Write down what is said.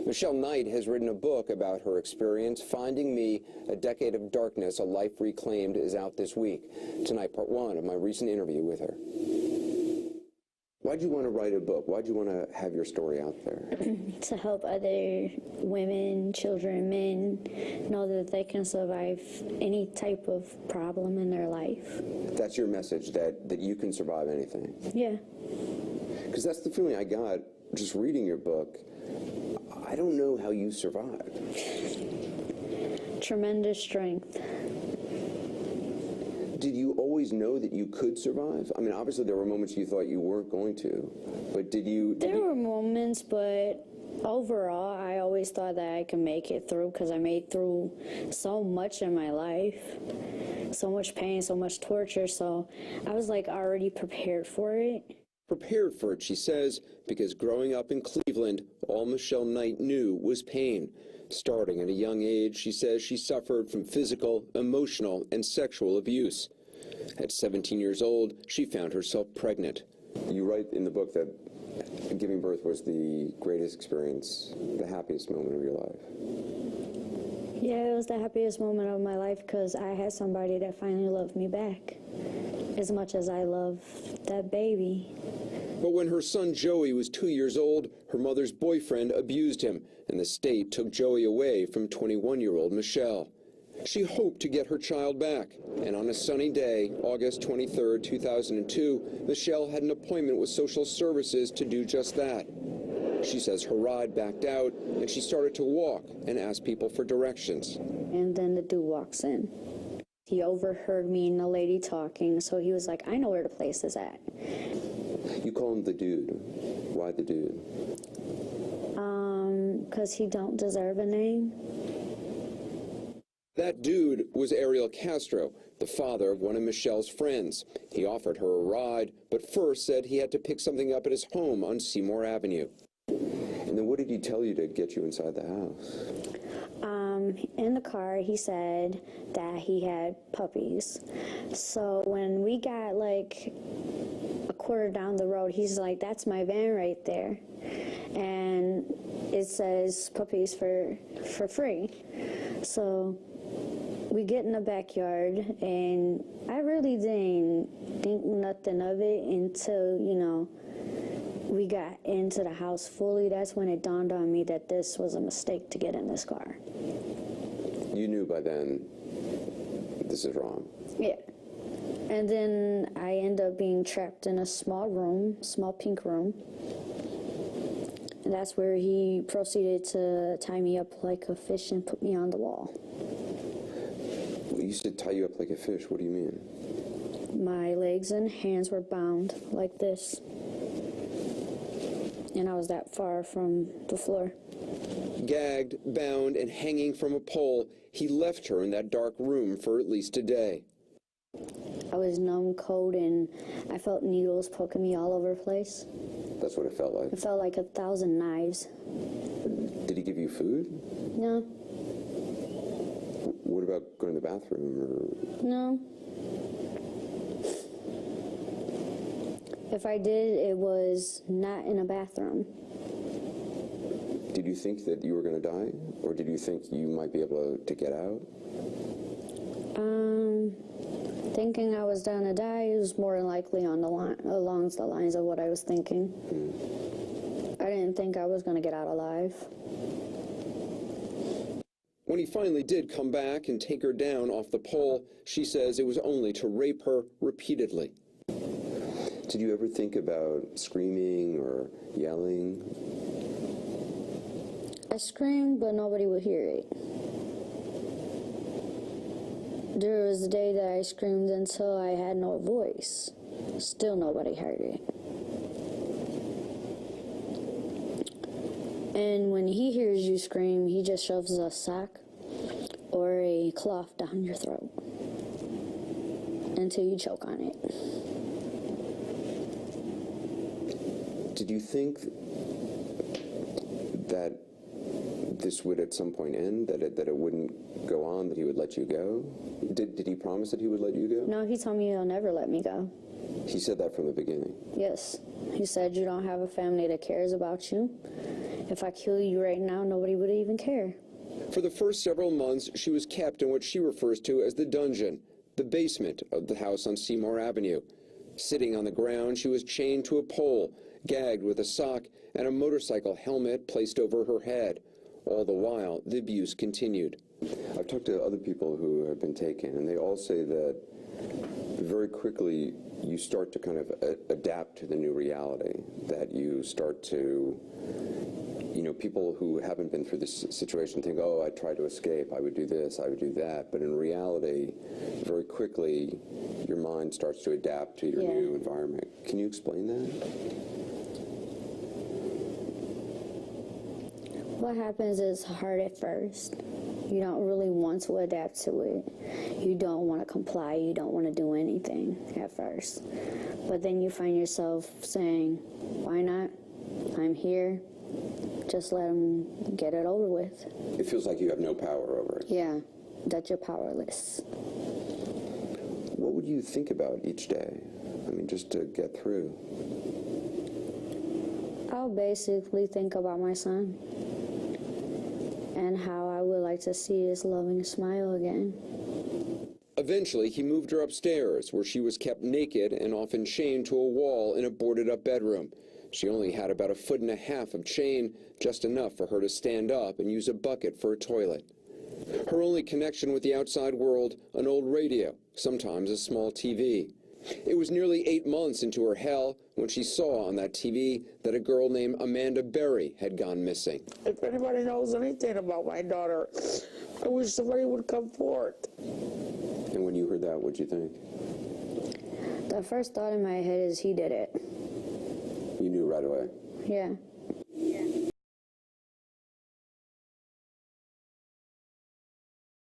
Michelle Knight has written a book about her experience. Finding Me, A Decade of Darkness, A Life Reclaimed is out this week. Tonight, part one of my recent interview with her. Why'd you want to write a book? Why'd you want to have your story out there? To help other women, children, men know that they can survive any type of problem in their life. That's your message, that you can survive anything? Yeah. Because that's the feeling I got just reading your book. I don't know how you survived. Tremendous strength. Did you always know that you could survive? I mean, obviously there were moments you thought you weren't going to, but There were moments, but overall, I always thought that I could make it through because I made through so much in my life. So much pain, so much torture, so I was like already prepared for it. Prepared for it, she says, because growing up in Cleveland, all Michelle Knight knew was pain. Starting at a young age, she says she suffered from physical, emotional, and sexual abuse. At 17 years old, she found herself pregnant. You write in the book that giving birth was the greatest experience, the happiest moment of your life. Yeah, it was the happiest moment of my life because I had somebody that finally loved me back as much as I love that baby. But when her son Joey was 2 years old, her mother's boyfriend abused him, and the state took Joey away from 21-year-old Michelle. She hoped to get her child back, and on a sunny day, August 23, 2002, Michelle had an appointment with social services to do just that. She says her ride backed out, and she started to walk and ask people for directions. And then the dude walks in. He overheard me and the lady talking, so he was like, I know where the place is at. You call him the dude. Why the dude? Because he don't deserve a name. That dude was Ariel Castro, the father of one of Michelle's friends. He offered her a ride, but first said he had to pick something up at his home on Seymour Avenue. And then what did he tell you to get you inside the house? In the car, he said that he had puppies. So when we got like a quarter down the road, he's like, that's my van right there. And it says puppies for free. So we get in the backyard, and I really didn't think nothing of it until, we got into the house fully. That's when it dawned on me that this was a mistake to get in this car. You knew by then this is wrong. Yeah. And then I end up being trapped in a small pink room. And that's where he proceeded to tie me up like a fish and put me on the wall. You said tie you up like a fish. What do you mean? My legs and hands were bound like this. And I was that far from the floor. Gagged, bound, and hanging from a pole, he left her in that dark room for at least a day. I was numb, cold, and I felt needles poking me all over the place. That's what it felt like? It felt like 1,000 knives. Did he give you food? No. What about going to the bathroom? Or? No. If I did, it was not in a bathroom. Did you think that you were going to die? Or did you think you might be able to get out? Thinking I was going to die was more likely along the lines of what I was thinking. I didn't think I was going to get out alive. When he finally did come back and take her down off the pole, she says it was only to rape her repeatedly. Did you ever think about screaming or yelling? I screamed, but nobody would hear it. There was a day that I screamed until I had no voice. Still nobody heard it. And when he hears you scream, he just shoves a sock or a cloth down your throat until you choke on it. Did you think that this would at some point end, that it wouldn't go on, that he would let you go? Did he promise that he would let you go? No, he told me he'll never let me go. He said that from the beginning? Yes. He said, you don't have a family that cares about you. If I kill you right now, nobody would even care. For the first several months, she was kept in what she refers to as the dungeon, the basement of the house on Seymour Avenue. Sitting on the ground, she was chained to a pole, gagged with a sock, and a motorcycle helmet placed over her head. All the while, the abuse continued. I've talked to other people who have been taken, and they all say that very quickly you start to kind of adapt to the new reality, that you start to, people who haven't been through this situation think, oh, I tried to escape, I would do this, I would do that. But in reality, very quickly, your mind starts to adapt to your new environment. Can you explain that? What happens is hard at first. You don't really want to adapt to it. You don't want to comply. You don't want to do anything at first. But then you find yourself saying, why not? I'm here. Just let them get it over with. It feels like you have no power over it. Yeah, that you're powerless. What would you think about each day? I mean, just to get through. I'll basically think about my son and how I would like to see his loving smile again. Eventually, he moved her upstairs, where she was kept naked and often chained to a wall in a boarded-up bedroom. She only had about 1.5 feet of chain, just enough for her to stand up and use a bucket for a toilet. Her only connection with the outside world, an old radio, sometimes a small TV. It was nearly 8 months into her hell when she saw on that TV that a girl named Amanda Berry had gone missing. If anybody knows anything about my daughter, I wish somebody would come forward. And when you heard that, what'd you think? The first thought in my head is he did it. You knew right away. Yeah,